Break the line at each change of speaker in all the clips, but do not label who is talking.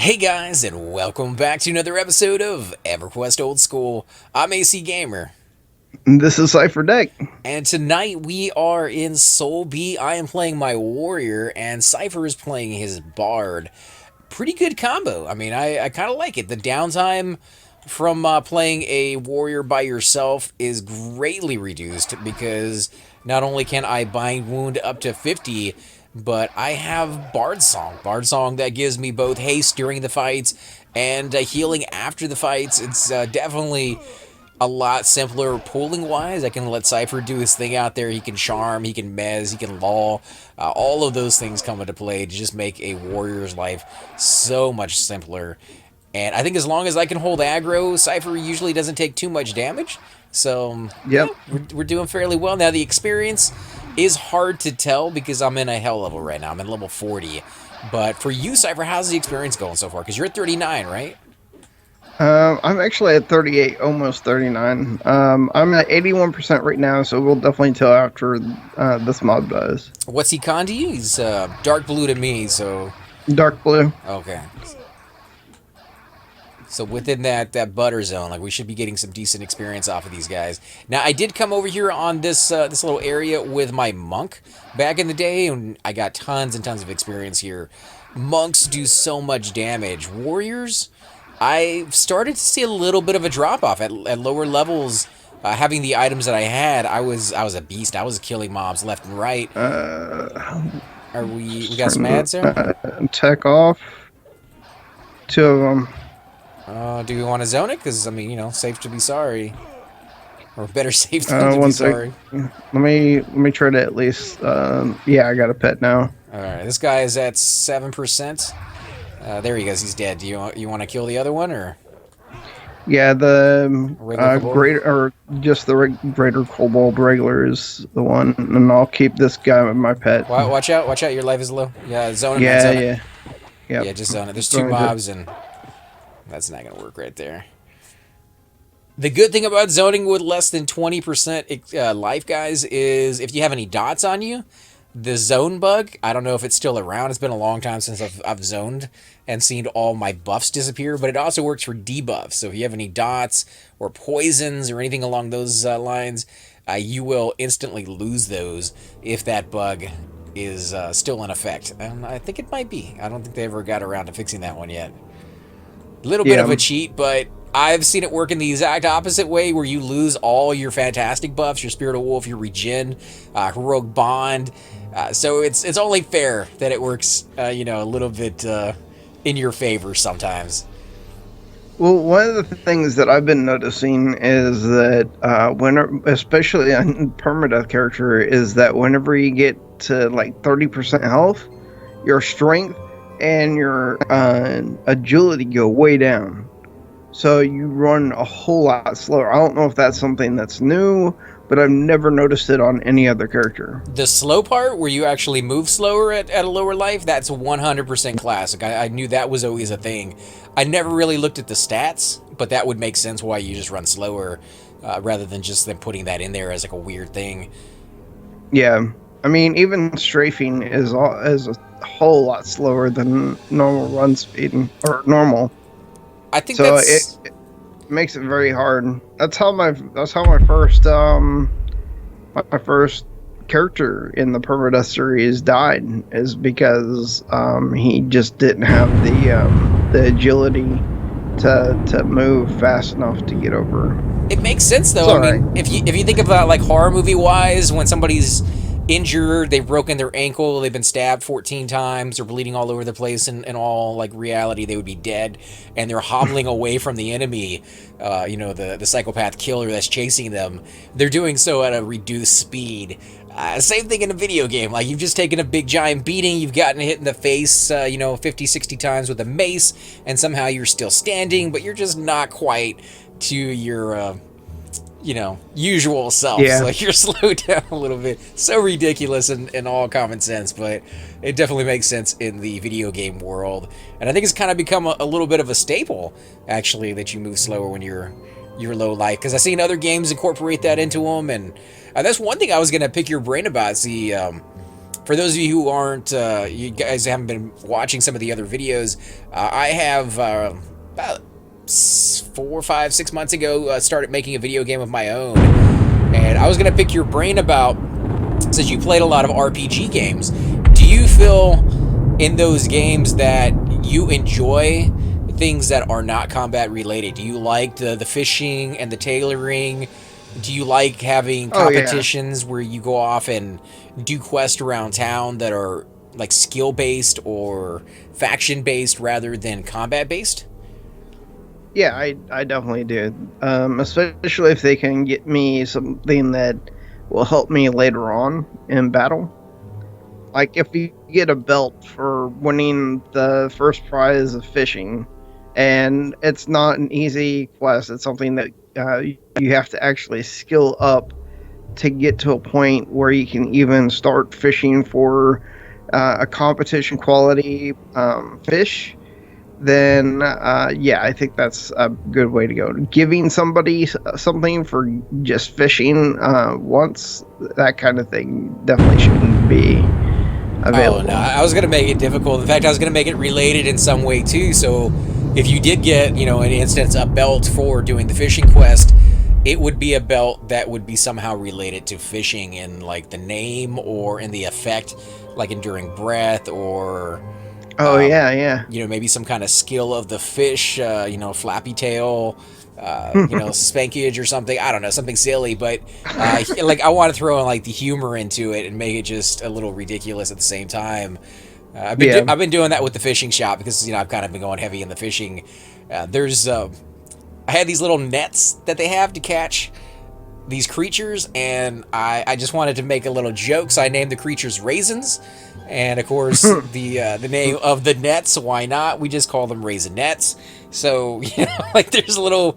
Hey guys, and welcome back to another episode of Everquest Old School. I'm AC Gamer,
This is Cypher Deck.
and tonight we are in Soul B. I am playing my warrior, and Cypher is playing his bard. Pretty good combo. I mean, I kind of like it. The downtime from playing a warrior by yourself is greatly reduced because not only can I bind wound up to 50, but I have Bard Song. Bard Song that gives me both haste during the fights and healing after the fights. It's definitely a lot simpler pooling wise. I can let Cypher do his thing out there. He can charm, he can mez, he can lull. All of those things come into play to just make a warrior's life so much simpler. And I think as long as I can hold aggro, Cypher usually doesn't take too much damage. So, yeah,
Yep.
we're doing fairly well. Now, the experience is hard to tell because I'm in a hell level right now. I'm in level 40. But for you, Cypher, how's the experience going so far? Because you're at 39, right?
I'm actually at 38, almost 39. I'm at 81% right now, so we'll definitely tell after this mod does.
What's he con to you? He's dark blue to me, so...
Dark blue.
Okay. So within that butter zone, like we should be getting some decent experience off of these guys. Now I did come over here on this this little area with my monk back in the day, and I got tons and tons of experience here. Monks do so much damage. Warriors, I started to see a little bit of a drop off at lower levels. Having the items that I had, I was a beast. I was killing mobs left and right. Are we got some ads there?
Tech off. Two of them.
Do we want to zone it? Because, I mean, you know, safe to be sorry. Or better safe than to be
One sec.
sorry.
Let me try to at least. Yeah, I got a pet now.
Alright, this guy is at 7%. There he goes, he's dead. Do you want to kill the other one, or?
Yeah, the
Regular kobold?
greater or just the greater kobold regular is the one, and I'll keep this guy with my pet.
Watch out, your life is low. Yeah, zone it, man,
Yeah,
zone it.
yeah, yep.
Yeah, just zone it. There's two
Zoned it.
mobs, and that's not going to work right there. The good thing about zoning with less than 20% life, guys, is if you have any dots on you, the zone bug, I don't know if it's still around. It's been a long time since I've zoned and seen all my buffs disappear, but it also works for debuffs. So if you have any dots or poisons or anything along those lines, you will instantly lose those if that bug is still in effect. And I think it might be. I don't think they ever got around to fixing that one yet. Little bit
Yeah.
of a cheat, but I've seen it work in the exact opposite way, where you lose all your fantastic buffs, your Spirit of Wolf, your Regen, Heroic Bond. So it's only fair that it works, you know, a little bit in your favor sometimes.
Well, one of the things that I've been noticing is that especially on permadeath character, is that whenever you get to like 30% health, your strength and your agility go way down. So you run a whole lot slower. I don't know if that's something that's new, but I've never noticed it on any other character.
The slow part, where you actually move slower at a lower life, that's 100% classic. I knew that was always a thing. I never really looked at the stats, but that would make sense why you just run slower rather than just them putting that in there as like a weird thing.
Yeah, I mean, even strafing is a whole lot slower than normal run speed or normal.
I think
So
that's...
it makes it very hard. That's how my first character in the permadeath series died, is because he just didn't have the agility to move fast enough to get over.
It makes sense though.
It's
I mean,
alright.
if you think about like horror movie wise, when somebody's injured, they've broken their ankle, they've been stabbed 14 times, they're bleeding all over the place, and in all like reality, they would be dead, and they're hobbling away from the enemy. You know, the psychopath killer that's chasing them. They're doing so at a reduced speed. Same thing in a video game. Like, you've just taken a big giant beating, you've gotten hit in the face, you know, 50, 60 times with a mace, and somehow you're still standing, but you're just not quite to your, you know, usual self.
Yeah.
Like, you're slowed down a little bit. So ridiculous in all common sense, but it definitely makes sense in the video game world. And I think it's kind of become a little bit of a staple, actually, that you move slower when you're low life. Because I've seen other games incorporate that into them, and that's one thing I was going to pick your brain about. See, For those of you who aren't, you guys haven't been watching some of the other videos, I have about 4, 5, 6 months ago started making a video game of my own, and I was gonna pick your brain about, since you played a lot of RPG games, do you feel in those games that you enjoy things that are not combat related? Do you like the fishing and the tailoring? Do you like having
Oh yeah,
competitions where you go off and do quests around town that are like skill based or faction based rather than combat based?
yeah, I definitely do. Especially if they can get me something that will help me later on in battle. Like if you get a belt for winning the first prize of fishing, and it's not an easy quest. It's something that you have to actually skill up to get to a point where you can even start fishing for a competition quality fish. Then yeah, I think that's a good way to go. Giving somebody something for just fishing once, that kind of thing definitely shouldn't be
Oh no,
available.
I was gonna make it difficult. In fact, I was gonna make it related in some way too. So if you did get, an instance, a belt for doing the fishing quest, it would be a belt that would be somehow related to fishing in like the name or in the effect, like enduring breath or
Oh
um,
yeah, yeah.
maybe some kind of skill of the fish, flappy tail, spankage or something. I don't know, something silly, but like I want to throw in like the humor into it and make it just a little ridiculous at the same time.
Yeah.
I've been doing that with the fishing shop because I've kind of been going heavy in the fishing. There's I had these little nets that they have to catch these creatures, and I just wanted to make a little joke, so I named the creatures raisins. And of course, the name of the nets, why not? We just call them raisinets. So like there's little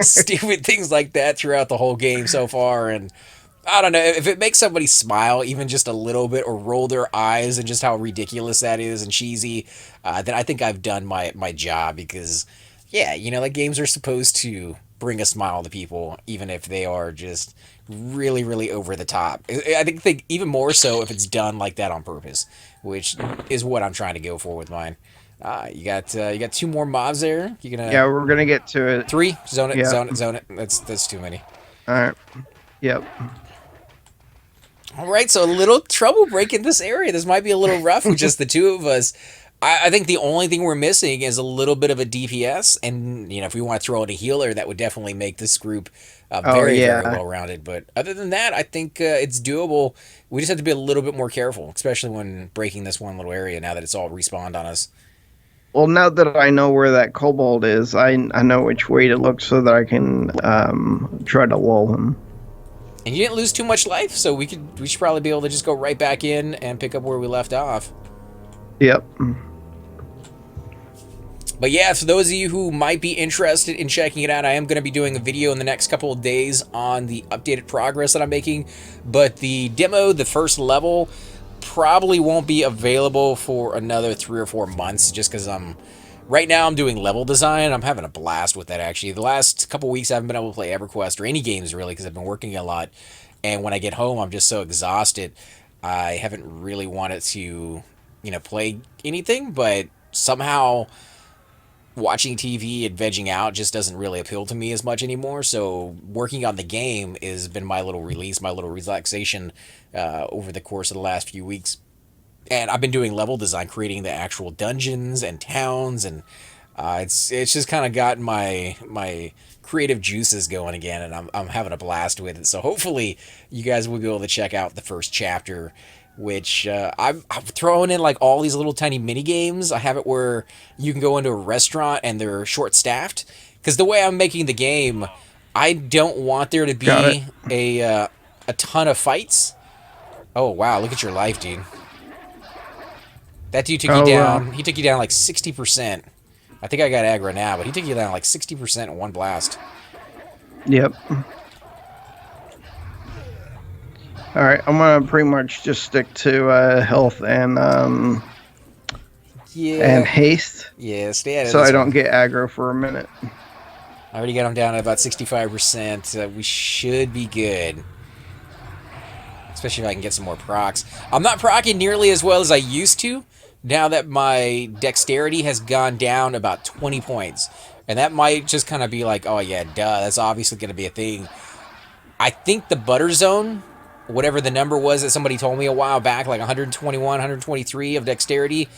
stupid things like that throughout the whole game so far, and I don't know if it makes somebody smile even just a little bit or roll their eyes and just how ridiculous that is and cheesy. Then I think I've done my job because, yeah, like games are supposed to bring a smile to people even if they are just really really over the top. I think even more so if it's done like that on purpose, which is what I'm trying to go for with mine. You got two more mobs there. You gonna
Yeah, we're gonna get to it.
three zone it
Yep.
zone it zone it. That's too many.
All right. Yep.
All right, so a little trouble breaking this area. This might be a little rough with just the two of us. I think the only thing we're missing is a little bit of a DPS, and if we want to throw in a healer, that would definitely make this group
Oh
very, very
yeah.
well rounded. But other than that, I think it's doable. We just have to be a little bit more careful, especially when breaking this one little area. Now that it's all respawned on us,
Well, now that I know where that kobold is, I know which way to look so that I can try to lull him.
and you didn't lose too much life, so we should probably be able to just go right back in and pick up where we left off.
Yep.
But yeah, for those of you who might be interested in checking it out, I am going to be doing a video in the next couple of days on the updated progress that I'm making. But the demo, the first level, probably won't be available for another 3 or 4 months just because right now I'm doing level design. I'm having a blast with that, actually. The last couple weeks I haven't been able to play Everquest or any games really because I've been working a lot. And when I get home, I'm just so exhausted. I haven't really wanted to, play anything, but somehow watching TV and vegging out just doesn't really appeal to me as much anymore. So working on the game has been my little release, my little relaxation over the course of the last few weeks. And I've been doing level design, creating the actual dungeons and towns, and it's just kind of gotten my creative juices going again, and I'm having a blast with it. So hopefully you guys will be able to check out the first chapter, which I'm throwing in like all these little tiny mini games. I have it where you can go into a restaurant and they're short staffed because the way I'm making the game, I don't want there to
Got it.
be a ton of fights. Oh wow, look at your life, dude. That dude took you
Oh well.
down. He took you down like 60%. I think I got aggro now, but he took you down like 60% in one blast.
Yep. All right. I'm gonna pretty much just stick to health and
Yeah.
haste,
Yeah, stay out of
so I
this
don't
one.
get aggro for a minute.
I already got him down at about 65%. We should be good. especially if I can get some more procs. I'm not procking nearly as well as I used to now that my dexterity has gone down about 20 points. And that might just kind of be like, oh yeah, duh, that's obviously going to be a thing. I think the butter zone, whatever the number was that somebody told me a while back, like 121, 123 of dexterity,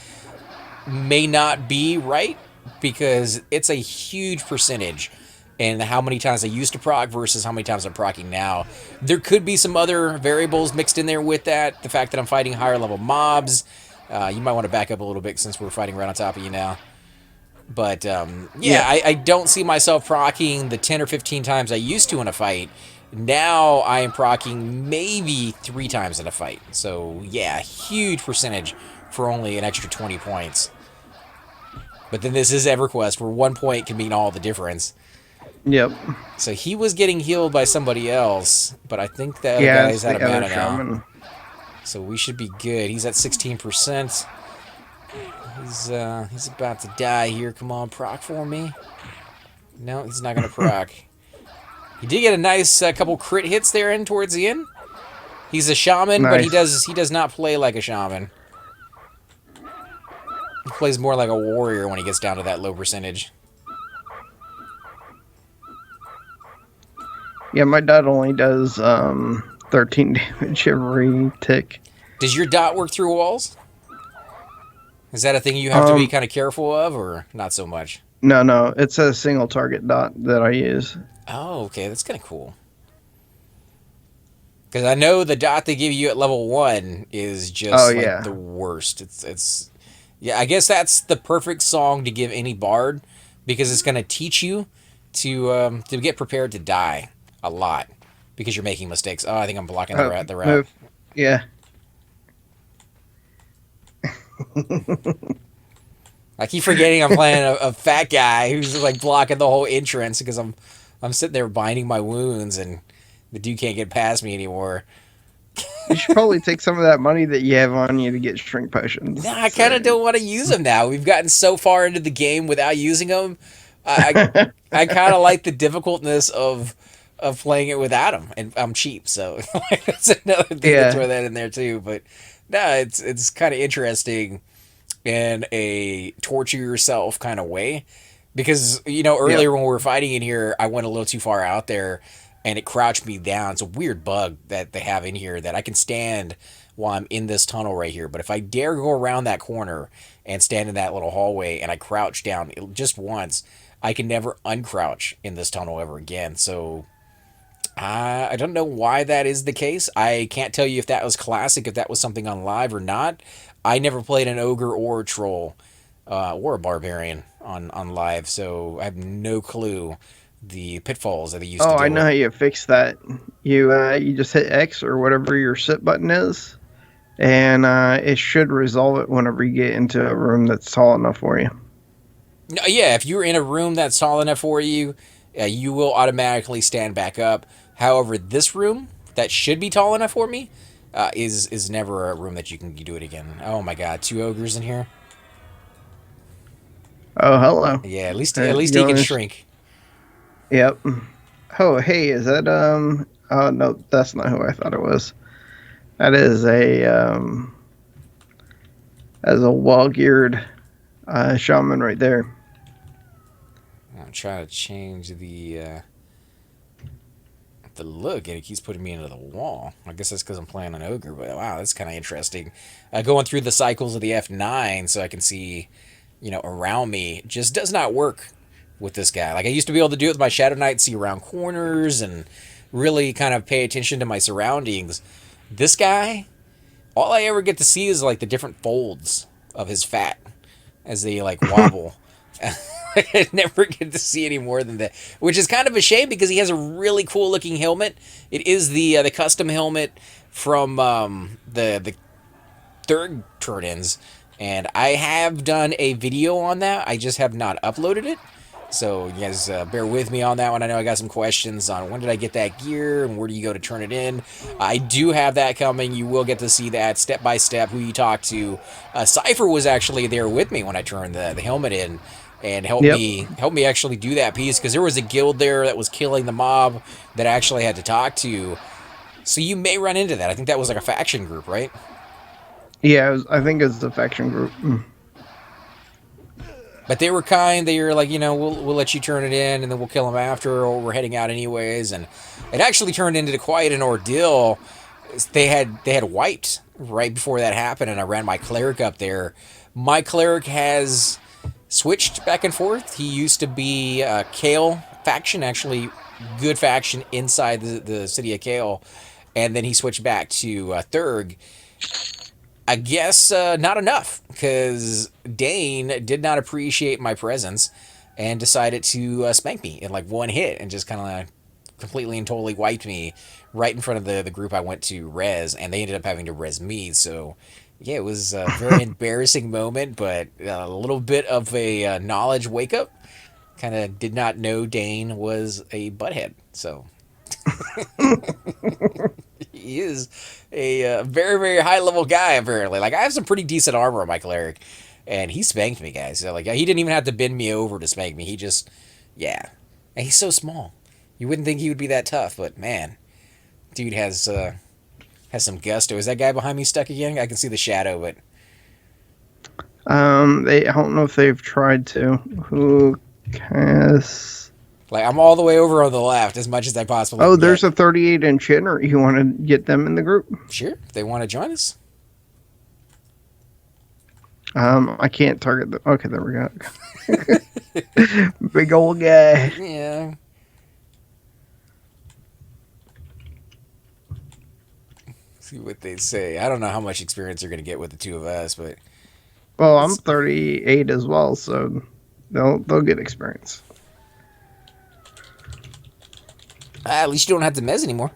may not be right because it's a huge percentage and how many times I used to proc versus how many times I'm procking now. There could be some other variables mixed in there with that. The fact that I'm fighting higher level mobs. You might want to back up a little bit since we're fighting right on top of you now. But yeah, I don't see myself procking the 10 or 15 times I used to in a fight. Now I am procking maybe 3 times in a fight. So yeah, huge percentage for only an extra 20 points. But then this is EverQuest, where 1 point can mean all the difference.
Yep.
So he was getting healed by somebody else, but I think the other
Yeah,
guy's
it's
out
the
of
other
mana now.
shaman.
So we should be good. He's at 16%. He's about to die here. Come on, proc for me. No, he's not going to proc. He did get a nice couple crit hits there in towards the end. He's a shaman, but
Nice.
he does not play like a shaman. He plays more like a warrior when he gets down to that low percentage.
Yeah, my dot only does 13 damage every tick.
Does your dot work through walls? Is that a thing you have to be
Um,
kind of careful of, or not so much?
no, it's a single target dot that I use.
Oh, okay, that's kind of cool. Because I know the dot they give you at level 1 is
Oh
just like
yeah.
the worst. Yeah, I guess that's the perfect song to give any bard because it's going to teach you to get prepared to die a lot because you're making mistakes. Oh, I think I'm blocking the route.
Move. Yeah.
I keep forgetting I'm playing a fat guy who's like blocking the whole entrance because I'm sitting there binding my wounds and the dude can't get past me anymore.
You should probably take some of that money that you have on you to get shrink potions.
Nah, I kind of don't want to use them now. We've gotten so far into the game without using them. I kind of like the difficultness of playing it without them, and I'm cheap, so that's another thing to throw that in there too. But no, it's kind of interesting in a torture yourself kind of way because earlier when we were fighting in here, I went a little too far out there and it crouched me down. It's a weird bug that they have in here that I can stand while I'm in this tunnel right here. But if I dare go around that corner and stand in that little hallway and I crouch down just once, I can never uncrouch in this tunnel ever again. So I don't know why that is the case. I can't tell you if that was classic, if that was something on live or not. I never played an ogre or a troll or a barbarian on live, so I have no clue the pitfalls that they used to
Oh, I
deal
know
with.
how you fix that. You just hit X or whatever your sit button is, and it should resolve it whenever you get into a room that's tall enough for you.
No, yeah, if you're in a room that's tall enough for you, you will automatically stand back up. However, this room that should be tall enough for me is never a room that you can do it again. Oh my god, 2 ogres in here.
Oh, hello.
Yeah, at
You
least he can
going
shrink.
Yep. Oh, hey, is that Oh no, that's not who I thought it was. That is a well-geared shaman right there.
I'm trying to change the look, and it keeps putting me into the wall. I guess that's because I'm playing an ogre, but wow, that's kind of interesting. Going through the cycles of the F9 so I can see, around me just does not work with this guy. Like I used to be able to do it with my Shadow Knight, see around corners and really kind of pay attention to my surroundings. This guy, all I ever get to see is like the different folds of his fat as they like wobble. I never get to see any more than that, which is kind of a shame because he has a really cool looking helmet. It is the custom helmet from the third turn-ins, and I have done a video on that. I just have not uploaded it. So you guys bear with me on that one. I know I got some questions on when did I get that gear and where do you go to turn it in. I do have that coming. You will get to see that step by step. Who you talk to. Cypher was actually there with me when I turned the helmet in and helped
Yep.
me actually do that piece because there was a guild there that was killing the mob that I actually had to talk to. So you may run into that. I think that was like a faction group, right?
Yeah, I think it's the faction group.
But they were kind. They were like, we'll let you turn it in, and then we'll kill them after, or we're heading out anyways. And it actually turned into quite an ordeal. They had wiped right before that happened, and I ran my cleric up there. My cleric has switched back and forth. He used to be Kale faction, actually good faction inside the city of Kale, and then he switched back to Thurg. I guess not enough, because Dane did not appreciate my presence and decided to spank me in like one hit and just kind of completely and totally wiped me right in front of the group I went to res, and they ended up having to res me. So, yeah, it was a very embarrassing moment, but a little bit of a knowledge wake up. Kind of did not know Dane was a butthead. So, he is a very, very high level guy, apparently. Like, I have some pretty decent armor on my cleric, and he spanked me, guys. So, like, he didn't even have to bend me over to spank me. He just, yeah. And he's so small. You wouldn't think he would be that tough, but man, dude has some gusto. Is that guy behind me stuck again? I can see the shadow, but
I don't know if they've tried to. Who has?
like I'm all the way over on the left as much as I possibly
Oh,
can
there's
get.
a 38-inch hitter. You want to get them in the group?
Sure, if they want to join us.
I can't target the. Okay, there we go. Big old guy.
Yeah. See what they say. I don't know how much experience they're gonna get with the two of us, but
Well, I'm 38 as well, so they'll get experience.
at least you don't have to mez anymore.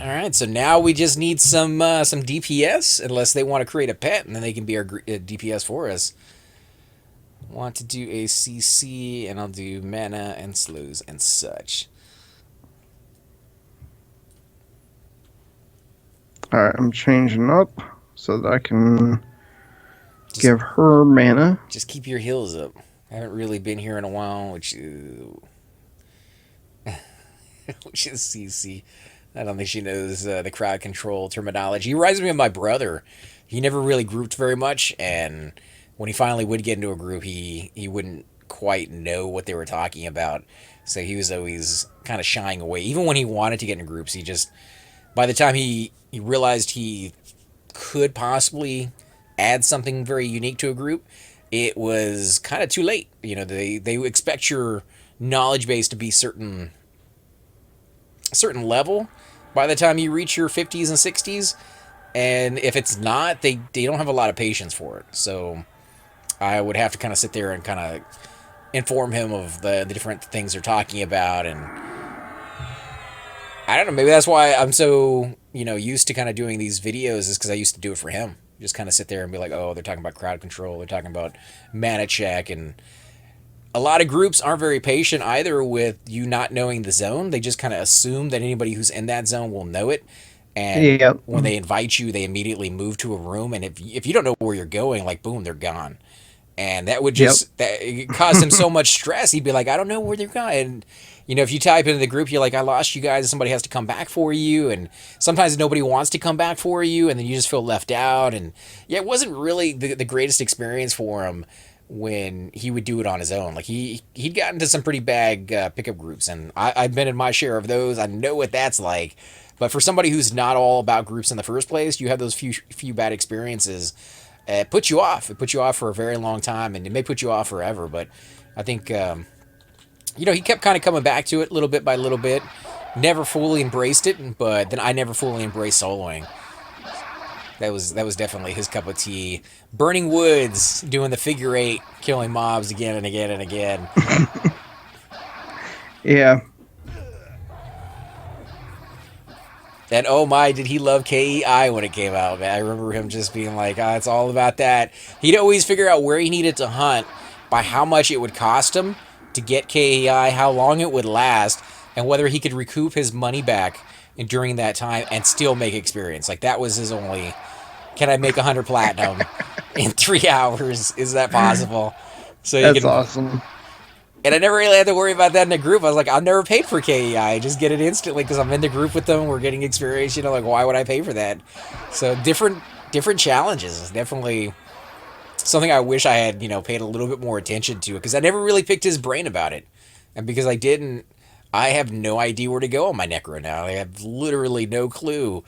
All right, so now we just need some DPS, unless they want to create a pet, and then they can be our DPS for us. Want to do a CC, and I'll do mana and slows and such.
All right, I'm changing up so that I can
Just,
give her mana.
just keep your heals up. I haven't really been here in a while, which is CC. I don't think she knows the crowd control terminology. He reminds me of my brother. He never really grouped very much, and when he finally would get into a group, he wouldn't quite know what they were talking about. So he was always kind of shying away. Even when he wanted to get into groups, he just, by the time he realized he could possibly add something very unique to a group, it was kind of too late. They expect your knowledge base to be certain level by the time you reach your 50s and 60s, and if it's not, they don't have a lot of patience for it. So I would have to kind of sit there and kind of inform him of the different things they're talking about, and I don't know, maybe that's why I'm so used to kind of doing these videos, is because I used to do it for him. Just kind of sit there and be like, oh, they're talking about crowd control, they're talking about mana check, and a lot of groups aren't very patient either with you not knowing the zone. They just kind of assume that anybody who's in that zone will know it. And
Yep.
when they invite you, they immediately move to a room. And if you don't know where you're going, like, boom, they're gone. And that would
Yep.
it caused him so much stress. He'd be like, I don't know where they're going. And, if you type into the group, you're like, I lost you guys. Somebody has to come back for you. And sometimes nobody wants to come back for you. And then you just feel left out. And yeah, it wasn't really the greatest experience for him when he would do it on his own. Like he'd gotten to some pretty bad pickup groups, and I've been in my share of those. I know what that's like. But for somebody who's not all about groups in the first place, you have those few bad experiences. It puts you off. It puts you off for a very long time, and it may put you off forever. But I think he kept kind of coming back to it little bit by little bit. Never fully embraced it, but then I never fully embraced soloing. That was definitely his cup of tea. Burning woods, doing the figure eight, killing mobs again and again and again.
Yeah.
And oh my, did he love KEI when it came out, man. I remember him just being like, it's all about that. He'd always figure out where he needed to hunt by how much it would cost him to get KEI, how long it would last, and whether he could recoup his money back during that time and still make experience. Like, that was his only, can I make 100 platinum in 3 hours? Is that possible? So
That's awesome.
And I never really had to worry about that in a group. I was like, I've never paid for KEI. I just get it instantly because I'm in the group with them. We're getting experience. Like, why would I pay for that? So different challenges. Definitely something I wish I had, paid a little bit more attention to, because I never really picked his brain about it. And because I didn't, I have no idea where to go on my Necro now. I have literally no clue.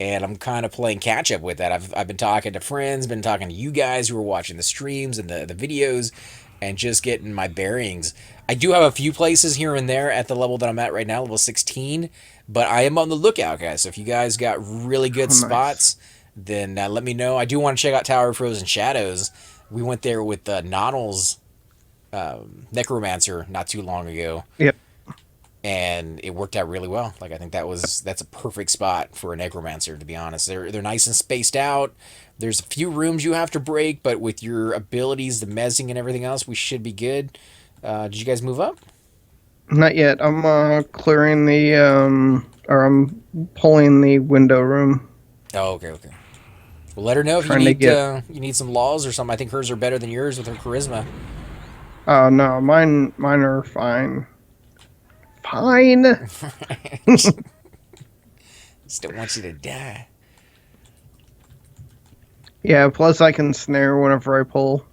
And I'm kind of playing catch up with that. I've been talking to friends, been talking to you guys who are watching the streams and the videos, and just getting my bearings. I do have a few places here and there at the level that I'm at right now, level 16, but I am on the lookout, guys. So if you guys got really good
Oh, nice.
spots, then let me know. I do want to check out Tower of Frozen Shadows. We went there with Noddle's Necromancer not too long ago,
Yep.
and it worked out really well. Like, I think that's a perfect spot for a Necromancer, to be honest. They're nice and spaced out. There's a few rooms you have to break, but with your abilities, the mezzing and everything else, we should be good. Did you guys move up?
Not yet. I'm clearing the or I'm pulling the window room.
Oh, okay. Well, let her know if
Trying to get.
you need some laws or something. I think hers are better than yours with her charisma.
Oh no, mine are fine. Fine.
Just don't want you to die.
Yeah. Plus, I can snare whenever I pull,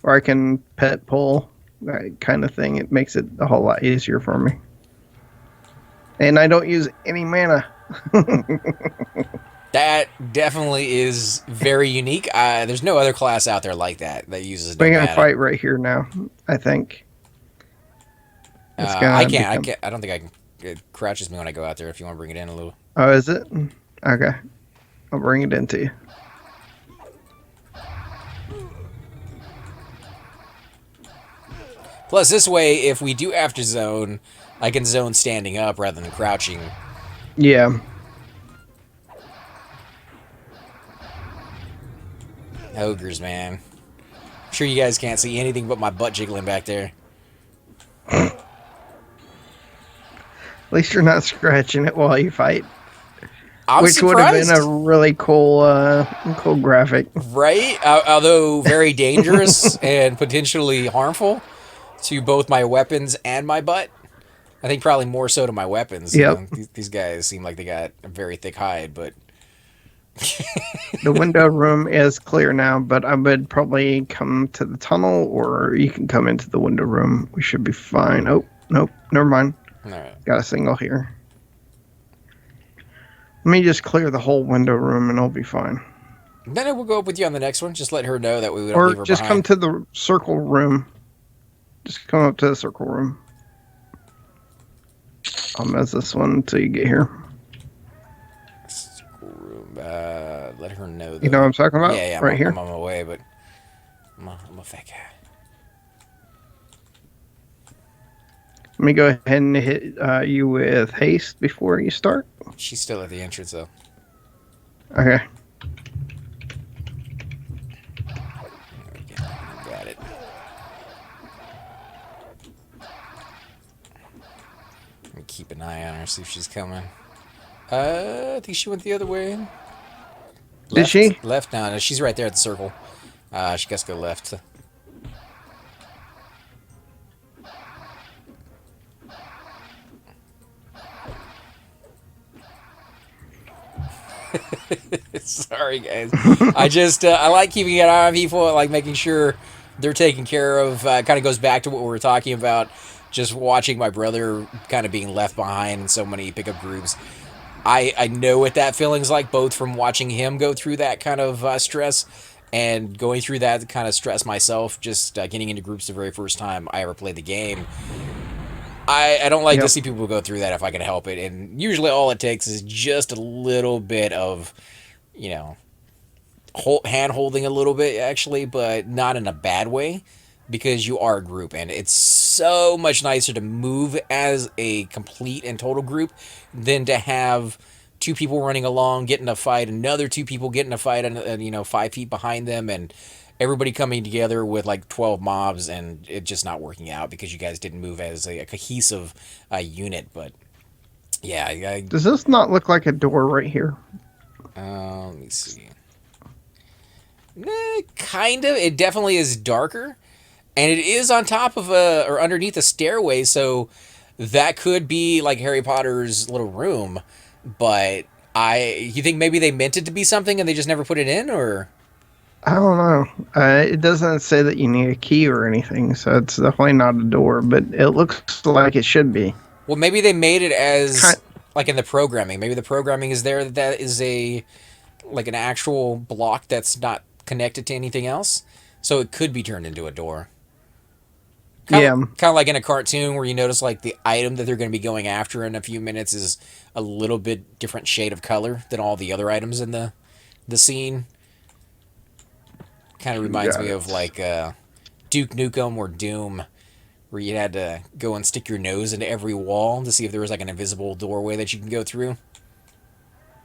or I can pet pull. That kind of thing. It makes it a whole lot easier for me. And I don't use any mana.
That definitely is very unique. There's no other class out there like that uses no
We're gonna
mana.
fight right here now. I think it's
I
gonna
can't.
become.
I don't think I can. It crouches me when I go out there. If you want to bring it in a little.
Oh, is it? Okay. I'll bring it into you.
Plus, this way, if we do have to zone, I can zone standing up rather than crouching.
Yeah.
Ogres, man. I'm sure you guys can't see anything but my butt jiggling back there.
At least you're not scratching it while you fight.
I'm
Which would have been
surprised.
a really cool graphic.
Right? Although very dangerous and potentially harmful to both my weapons and my butt. I think probably more so to my weapons.
Yep.
These guys seem like they got a very thick hide, but
The window room is clear now, but I would probably come to the tunnel, or you can come into the window room. We should be fine. Oh, nope, never mind.
all right.
Got a single here. Let me just clear the whole window room, and I'll be fine.
Then I will go up with you on the next one. Just let her know that we don't leave
Or
her
just come
behind.
to the circle room. Just come up to the circle room. I'll mess this one until you get here.
Let her know.
You know what I'm talking about?
Yeah,
Right here.
I'm on my way, but I'm a fat guy.
Let me go ahead and hit you with haste before you start.
She's still at the entrance, though.
Okay.
Got it. Let me keep an eye on her, see if she's coming. I think she went the other way.
Did she?
Left now. No, she's right there at the circle. She has to go left. Sorry, guys. I like keeping an eye on people. I like making sure they're taken care of. Kind of goes back to what we were talking about. Just watching my brother kind of being left behind in so many pickup groups. I know what that feeling's like, both from watching him go through that kind of stress and going through that kind of stress myself, just getting into groups the very first time I ever played the game. I don't like to
Yep.
see people go through that if I can help it. And usually all it takes is just a little bit of, you know, hand holding a little bit, actually, but not in a bad way, because you are a group. And it's so much nicer to move as a complete and total group than to have two people running along, getting a fight, another two people getting a fight, and 5 feet behind them, and everybody coming together with like 12 mobs, and it just not working out because you guys didn't move as a cohesive unit. But yeah,
Does this not look like a door right here?
let me see. Kind of. It definitely is darker. And it is on top of a or underneath a stairway, so that could be like Harry Potter's little room. But you think maybe they meant it to be something and they just never put it in, or
I don't know. It doesn't say that you need a key or anything, so it's definitely not a door, but it looks like it should be.
well, maybe they made it
Kind,
as like in the programming. Maybe the programming is there that is a like an actual block that's not connected to anything else, so it could be turned into a door.
yeah,
Kind of like in a cartoon where you notice like the item that they're going to be going after in a few minutes is a little bit different shade of color than all the other items in the scene. Kind of reminds
got
me of
it.
like Duke Nukem or Doom, where you had to go and stick your nose into every wall to see if there was like an invisible doorway that you can go through.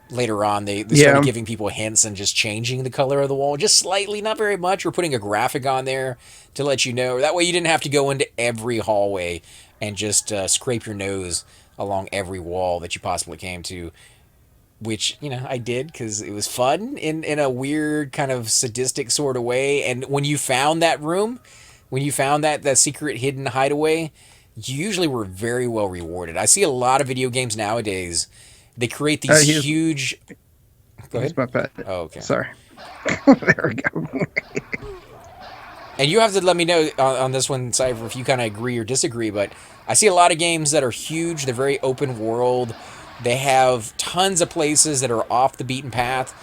Later on, they started
Yeah,
giving people hints and just changing the color of the wall just slightly, not very much, or putting a graphic on there to let you know. That way, you didn't have to go into every hallway and just scrape your nose along every wall that you possibly came to. Which I did because it was fun in a weird kind of sadistic sort of way. And when you found that room, when you found that secret hidden hideaway, you usually were very well rewarded. I see a lot of video games nowadays. They create these
here's
huge. Go ahead.
here's my pet.
Oh, okay.
Sorry. There we go.
And you have to let me know on this one, Cypher, if you kind of agree or disagree. But I see a lot of games that are huge. They're very open world. They have tons of places that are off the beaten path,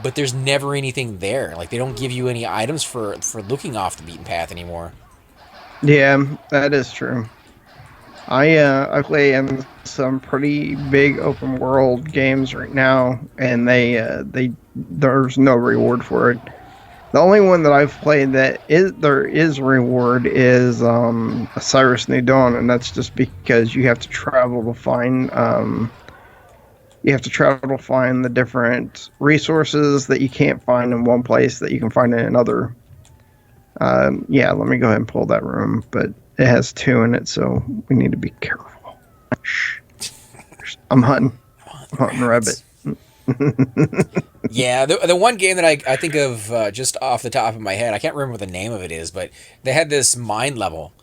but there's never anything there. Like they don't give you any items for looking off the beaten path anymore.
Yeah, that is true. I play in some pretty big open world games right now, and they there's no reward for it. The only one that I've played that is there is reward is Cyrus New Dawn, and that's just because you have to travel to find the different resources that you can't find in one place that you can find in another. Yeah, let me go ahead and pull that room, but it has two in it, so we need to be careful. Shh. I'm hunting. I'm hunting rabbit.
Rats. Yeah, the one game that I think of just off the top of my head, I can't remember what the name of it is, but they had this mine level,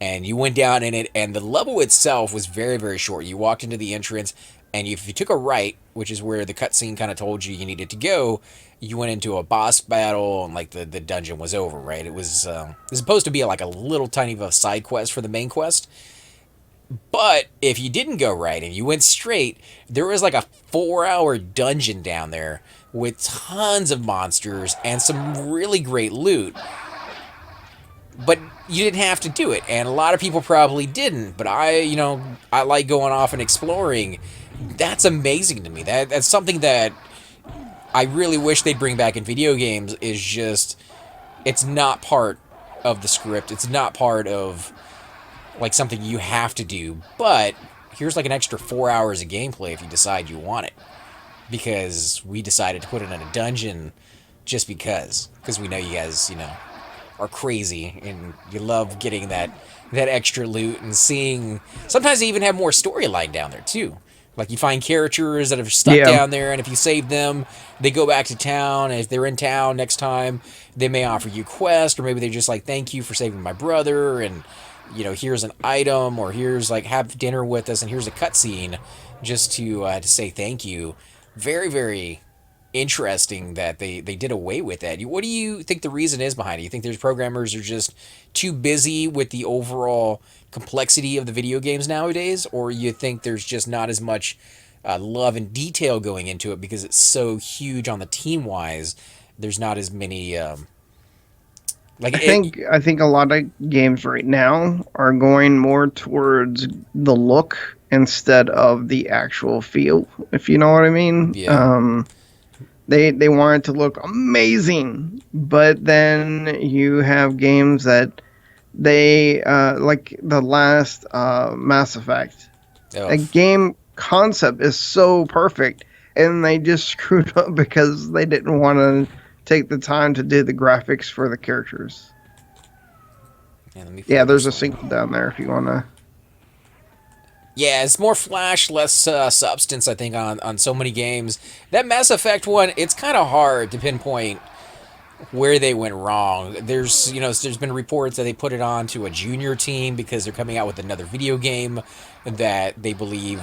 and you went down in it, and the level itself was very, very short. You walked into the entrance, and if you took a right, which is where the cutscene kind of told you needed to go, you went into a boss battle, and like the dungeon was over, right? It was supposed to be like a little tiny of a side quest for the main quest, but if you didn't go right and you went straight, there was like a 4 hour dungeon down there with tons of monsters and some really great loot. But you didn't have to do it, and a lot of people probably didn't. But I like going off and exploring. That's amazing to me. That's something that I really wish they'd bring back in video games. Is just it's not part of the script. It's not part of like something you have to do, but here's like an extra 4 hours of gameplay if you decide you want it. Because we decided to put it in a dungeon just because we know you guys, are crazy and you love getting that extra loot and seeing sometimes they even have more storyline down there too. Like you find characters that are stuck
Yeah,
down there, and if you save them, they go back to town. And if they're in town next time, they may offer you quest, or maybe they're just like, "Thank you for saving my brother," and here's an item, or here's like have dinner with us, and here's a cutscene, just to say thank you. Very, very interesting that they did away with that. What do you think the reason is behind it? You think there's programmers are just too busy with the overall complexity of the video games nowadays, or you think there's just not as much love and detail going into it because it's so huge on the team wise? There's not as many like it.
I think a lot of games right now are going more towards the look instead of the actual feel, if you know what I mean.
Yeah.
They want it to look amazing, but then you have games that they like the last Mass Effect.
Oh,
A game concept is so perfect, and they just screwed up because they didn't want to take the time to do the graphics for the characters.
yeah. Let me
Yeah,
pull
there's
this
a
one up.
sequel down there if you want to.
Yeah, it's more flash, less substance. I think on so many games. That Mass Effect one, it's kind of hard to pinpoint where they went wrong. There's been reports that they put it on to a junior team because they're coming out with another video game that they believe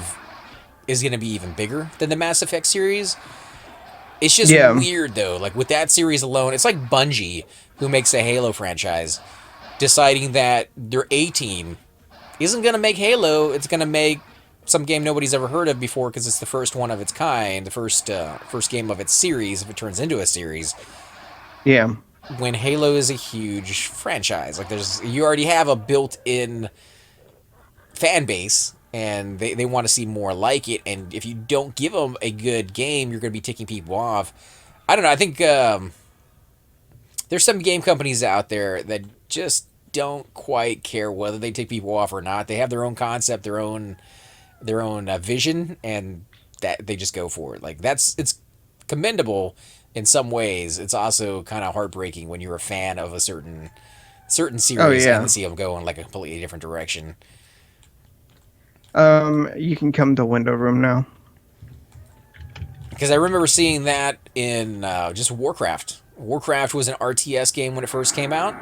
is going to be even bigger than the Mass Effect series. It's just
Yeah.
weird though. Like with that series alone, it's like Bungie, who makes the Halo franchise, deciding that their A team isn't going to make Halo. It's going to make some game nobody's ever heard of before because it's the first one of its kind, the first game of its series if it turns into a series.
Yeah.
When Halo is a huge franchise, like you already have a built-in fan base, and they want to see more like it. And if you don't give them a good game, you're going to be ticking people off. I don't know. I think there's some game companies out there that just don't quite care whether they take people off or not. They have their own concept, their own vision, and that they just go for it. Like it's commendable in some ways. It's also kind of heartbreaking when you're a fan of a certain
Oh
series and
yeah.
see them go in like a completely different direction.
You can come to Window Room now.
Because I remember seeing that in just Warcraft. Warcraft was an RTS game when it first came out,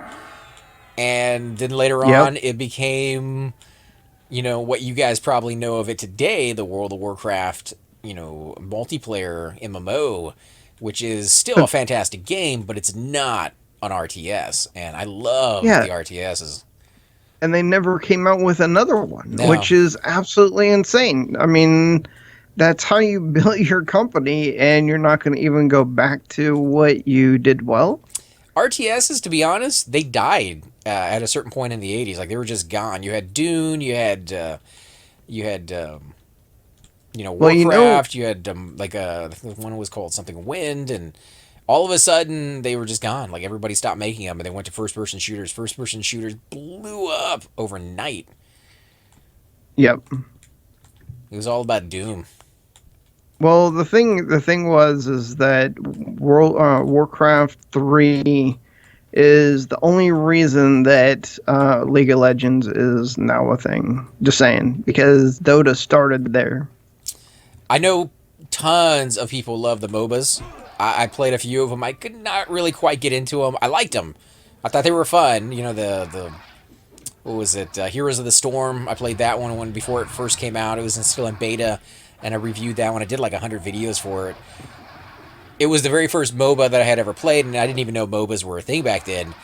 and then later
Yep.
on it became, what you guys probably know of it today, the World of Warcraft, multiplayer MMO, which is still a fantastic game, but it's not an RTS, and I love
Yeah.
the RTSs.
And they never came out with another one,
No,
which is absolutely insane. I mean, that's how you build your company, and you're not going to even go back to what you did well.
RTSs, to be honest, they died at a certain point in the '80s. Like they were just gone. You had Dune, you had
Well,
Warcraft. You had like I think one was called something Wind, and all of a sudden they were just gone. Like everybody stopped making them, and they went to first person shooters. First person shooters blew up overnight.
yep.
It was all about Doom.
Well, the thing was is that Warcraft 3 is the only reason that League of Legends is now a thing. Just saying, because Dota started there.
I know tons of people love the MOBAs. I played a few of them. I could not really quite get into them. I liked them. I thought they were fun. The what was it? Heroes of the Storm. I played that one before it first came out. It was still in beta, and I reviewed that one. I did like 100 videos for it. It was the very first MOBA that I had ever played, and I didn't even know MOBAs were a thing back then,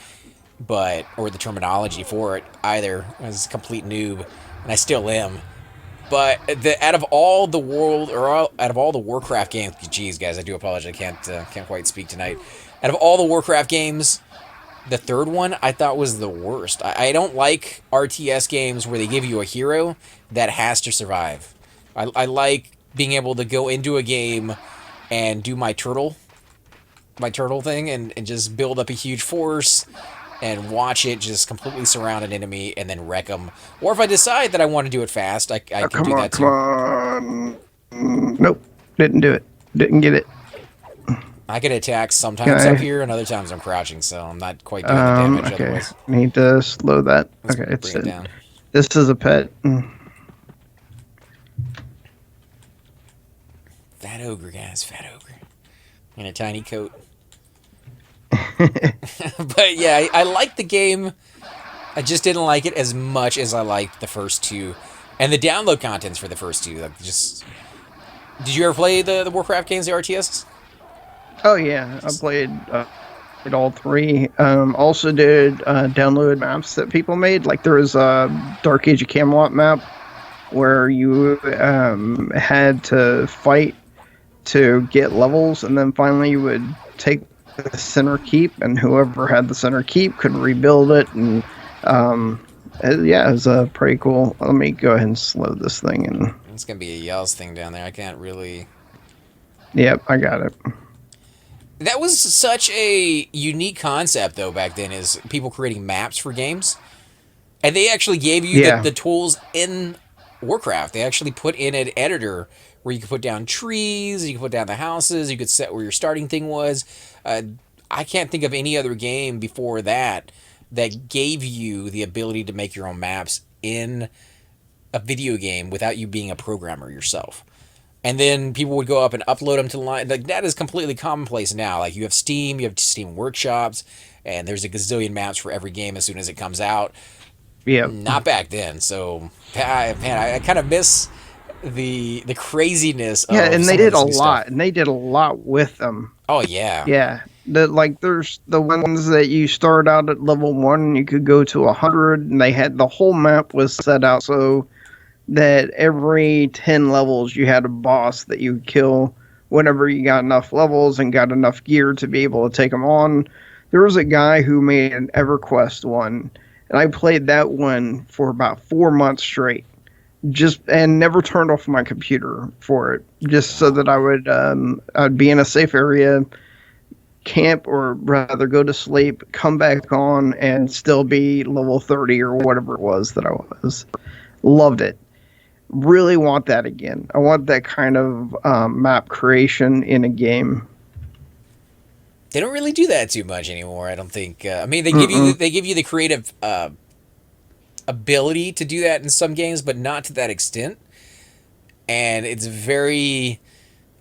or the terminology for it either. I was a complete noob, and I still am. But out of all the out of all the Warcraft games, geez, guys, I do apologize. I can't quite speak tonight. Out of all the Warcraft games, the third one I thought was the worst. I don't like RTS games where they give you a hero that has to survive. I like being able to go into a game and do my turtle thing, and just build up a huge force and watch it just completely surround an enemy and then wreck them. Or if I decide that I want to do it fast, I
Oh,
can
come
do
on,
that
come
too.
on. Nope, didn't do it. Didn't get it.
I can attack
Can
sometimes up here, and other times I'm crouching, so I'm not quite doing the damage
Okay.
otherwise.
Need to slow that.
Let's
Okay, it's
bring it down.
this is a pet.
Fat ogre, guys, fat ogre. In a tiny coat. But yeah, I liked the game. I just didn't like it as much as I liked the first two. And the download contents for the first two. Like just Did you ever play the Warcraft games, the RTS?
Oh yeah, I played all three. Also did download maps that people made. Like there was a Dark Age of Camelot map where you had to fight to get levels, and then finally you would take the center keep, and whoever had the center keep could rebuild it. And yeah, it was pretty cool. Let me go ahead and slow this thing. And
It's gonna be a Yells thing down there. I can't really.
yep, I got it.
That was such a unique concept, though, back then, is people creating maps for games. And they actually gave you
Yeah.
the tools in Warcraft. They actually put in an editor where you could put down trees, you could put down the houses, you could set where your starting thing was. I can't think of any other game before that that gave you the ability to make your own maps in a video game without you being a programmer yourself. and then people would go up and upload them to the line. Like that is completely commonplace now. Like you have Steam workshops, and there's a gazillion maps for every game as soon as it comes out.
Yeah.
Not back then. So man, I kind of miss the craziness
Yeah,
of
and they
some of
did a
this new stuff.
lot, and they did a lot with them.
Oh yeah,
Yeah. There's the ones that you start out at level 1 and you could go to 100, and they had the whole map was set out so that every 10 levels you had a boss that you would kill whenever you got enough levels and got enough gear to be able to take them on. There was a guy who made an Everquest one, and I played that one for about 4 months straight, just and never turned off my computer for it, just so that I'd be in a safe area, camp, or rather go to sleep, come back on, and still be level 30 or whatever it was that I was. Loved it. Really want that again. I want that kind of map creation in a game.
they don't really do that too much anymore. I don't think. I mean,
Mm-mm.
they give you the creative ability to do that in some games, but not to that extent. And it's very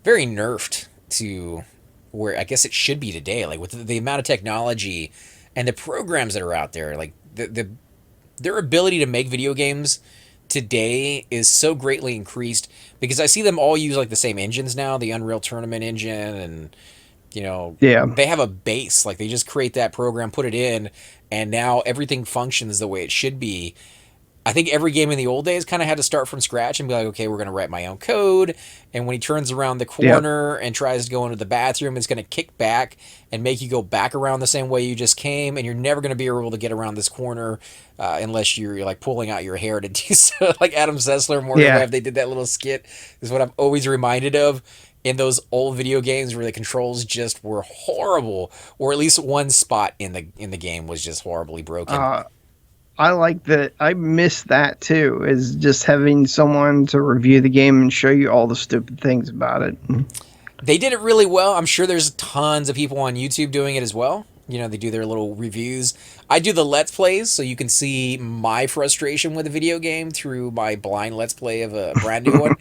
nerfed to where I guess it should be today. Like with the amount of technology and the programs that are out there, like their ability to make video games today is so greatly increased because I see them all use like the same engines now, the Unreal Tournament engine, and
Yeah.
they have a base. Like they just create that program, put it in, and now everything functions the way it should be. I think every game in the old days kind of had to start from scratch and be like, okay, we're going to write my own code. And when he turns around the
Yep.
corner and tries to go into the bathroom, it's going to kick back and make you go back around the same way you just came. And you're never going to be able to get around this corner unless you're like pulling out your hair to do so. Like Adam Sessler, Morgan
Yeah.
Webb, they did that little skit. Is what I'm always reminded of in those old video games where the controls just were horrible, or at least one spot in the game was just horribly broken.
Uh, I like that. I miss that too. Is just having someone to review the game and show you all the stupid things about it.
They did it really well. I'm sure there's tons of people on YouTube doing it as well. They do their little reviews. I do the Let's Plays, so you can see my frustration with a video game through my blind Let's Play of a brand new one.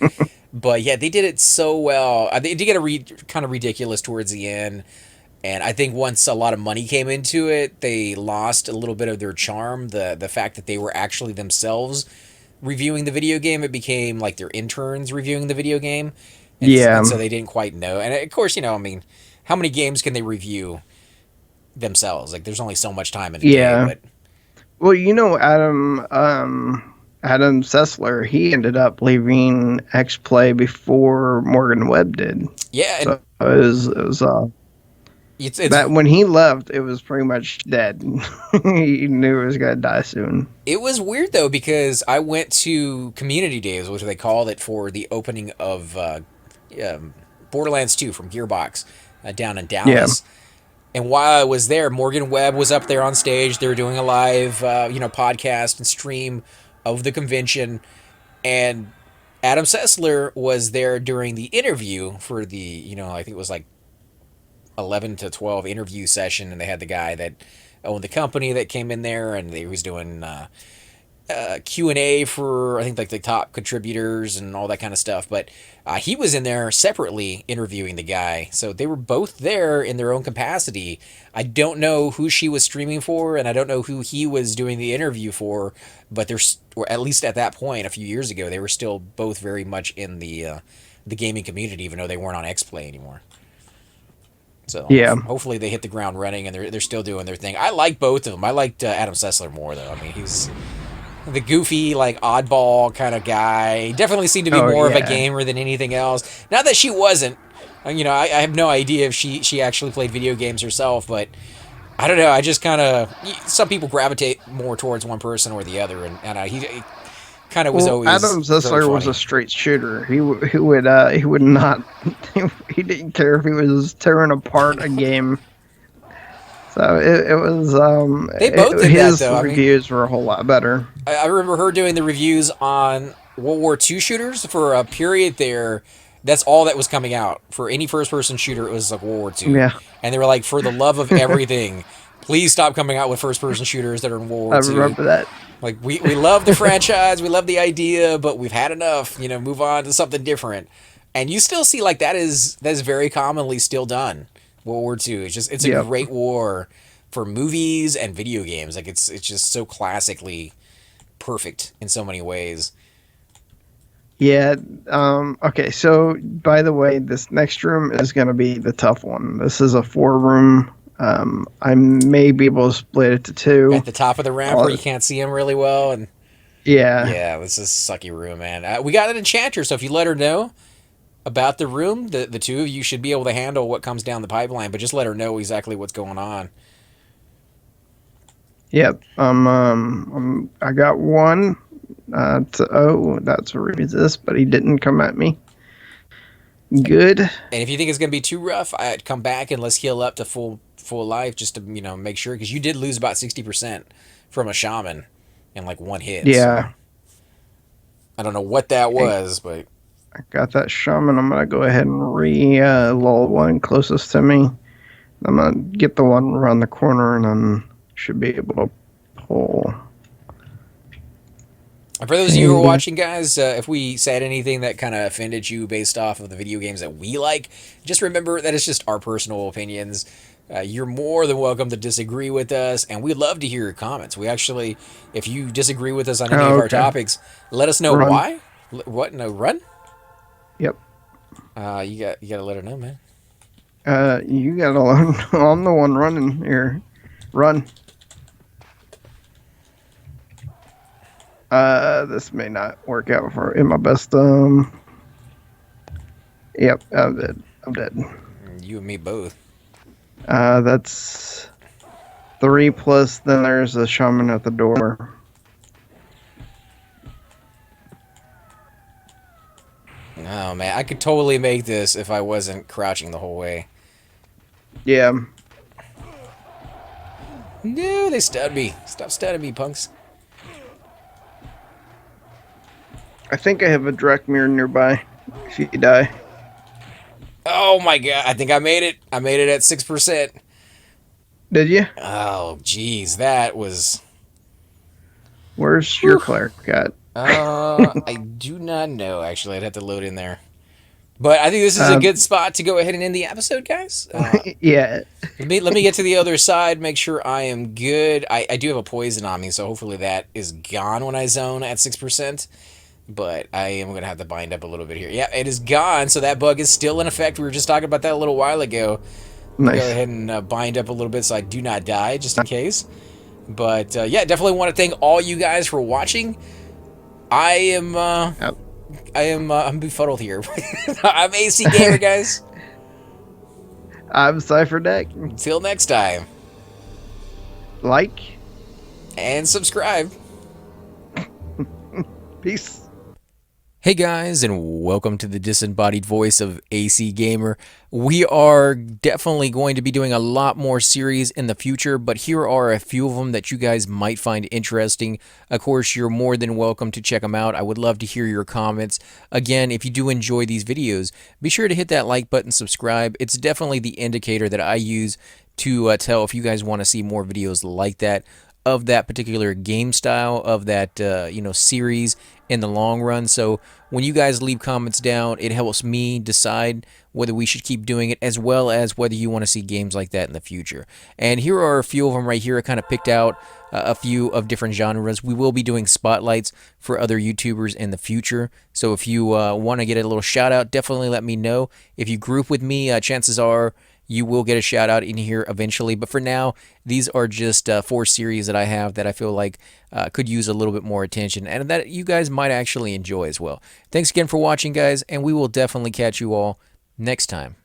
But yeah, they did it so well. They did get kind of ridiculous towards the end. And I think once a lot of money came into it, they lost a little bit of their charm. The fact that they were actually themselves reviewing the video game, it became like their interns reviewing the video game, and
Yeah.
so they didn't quite know. And of course, I mean, how many games can they review themselves? Like, there's only so much time in a day.
Yeah.
But
Well, Adam Sessler, he ended up leaving X Play before Morgan Webb did.
yeah, and
So it was
it's
that when he left, it was pretty much dead. He knew it was gonna die soon.
it was weird though because I went to Community Days, which they called it, for the opening of Borderlands 2 from Gearbox down in
Yeah.
Dallas. And while I was there, Morgan Webb was up there on stage. They were doing a live, podcast and stream of the convention, and Adam Sessler was there during the interview for the, I think it was like 11 to 12 interview session, and they had the guy that owned the company that came in there, and he was doing Q&A for I think like the top contributors and all that kind of stuff. But he was in there separately interviewing the guy, so they were both there in their own capacity. I don't know who she was streaming for, and I don't know who he was doing the interview for, but there's, or at least at that point a few years ago, they were still both very much in the gaming community, even though they weren't on XPlay anymore. So
Yeah.
hopefully they hit the ground running and they're still doing their thing. I like both of them. I liked Adam Sessler more though. I mean, he's the goofy, like oddball kind of guy. He definitely seemed to be
Oh
more of a
yeah.
gamer than anything else. Not that she wasn't. I have no idea if she actually played video games herself, but I don't know. I just kind of, some people gravitate more towards one person or the other, and he kind of was
Well,
always
Adam
very
Sessler was
funny.
a straight shooter. He would not. He didn't care if he was tearing apart a game. So it was
They both did that
his
though. I mean,
reviews were a whole lot better.
I remember her doing the reviews on World War II shooters for a period there. That's all that was coming out for any first-person shooter. It was like World War II,
Yeah,
and they were like, for the love of everything, please stop coming out with first-person shooters that are in World
I
War II.
remember that.
Like we love the franchise, we love the idea, but we've had enough. Move on to something different. And you still see like that is very commonly still done. World War II. It's a
Yep.
great war for movies and video games. Like it's just so classically perfect in so many ways.
Yeah. Okay. So, by the way, this next room is going to be the tough one. This is a 4 room. I may be able to split it to two.
At the top of the ramp where
Uh,
you can't see him really well, and
yeah.
yeah, this is a sucky room, man. We got an enchanter, so if you let her know about the room, the two of you should be able to handle what comes down the pipeline. But just let her know exactly what's going on.
Yep. I got one. Oh, that's a resist, but he didn't come at me. Good.
And if you think it's gonna be too rough, I'd come back and let's heal up to full life just to make sure because you did lose about 60% from a shaman in like one hit. So
Yeah.
I don't know what that
Okay.
was, but
I got that shaman. I'm gonna go ahead and lull one closest to me. I'm gonna get the one around the corner, and then should be able to pull.
and for those of you who are
Okay.
watching, guys, if we said anything that kind of offended you based off of the video games that we like, just remember that it's just our personal opinions. You're more than welcome to disagree with us, and we'd love to hear your comments. We actually, if you disagree with us on any of
Oh,
our
okay.
topics, let us know
Run.
why. What? No, run.
Yep.
You gotta let her know, man.
You got alone. I'm the one running here. Run. This may not work out for in my best. Yep. I'm dead. I'm dead.
You and me both.
That's 3 plus. Then there's a shaman at the door.
Oh man, I could totally make this if I wasn't crouching the whole way.
Yeah.
No, they stunned me. Stop stunning me, punks.
I think I have a direct mirror nearby. If you die.
Oh my god, I think I made it. I made it at 6%.
Did you?
Oh, jeez, that was.
Where's your
Whew.
cleric at?
I do not know. Actually, I'd have to load in there. But I think this is a
Um,
good spot to go ahead and end the episode, guys.
yeah.
Let me get to the other side. Make sure I am good. I do have a poison on me, so hopefully that is gone when I zone at 6%. But I am gonna have to bind up a little bit here. Yeah, it is gone. So that bug is still in effect. We were just talking about that a little while ago. Let me go
Nice.
ahead and bind up a little bit so I do not die, just in case. But yeah, definitely want to thank all you guys for watching. I am
Yep.
I'm befuddled here. I'm AC Gamer, guys.
I'm Cypher Deck.
Until next time,
Like.
and subscribe.
Peace.
Hey guys, and welcome to the disembodied voice of AC Gamer. We are definitely going to be doing a lot more series in the future, but here are a few of them that you guys might find interesting. Of course, you're more than welcome to check them out. I would love to hear your comments. Again, if you do enjoy these videos, be sure to hit that like button, subscribe. It's definitely the indicator that I use to tell if you guys want to see more videos like that, of that particular game style, of that series in the long run. So when you guys leave comments down, it helps me decide whether we should keep doing it, as well as whether you want to see games like that in the future. And here are a few of them right here. I kind of picked out a few of different genres. We will be doing spotlights for other YouTubers in the future. So if you want to get a little shout out, definitely let me know. If you group with me, chances are you will get a shout out in here eventually. But for now, these are just 4 series that I have that I feel like could use a little bit more attention and that you guys might actually enjoy as well. Thanks again for watching, guys, and we will definitely catch you all next time.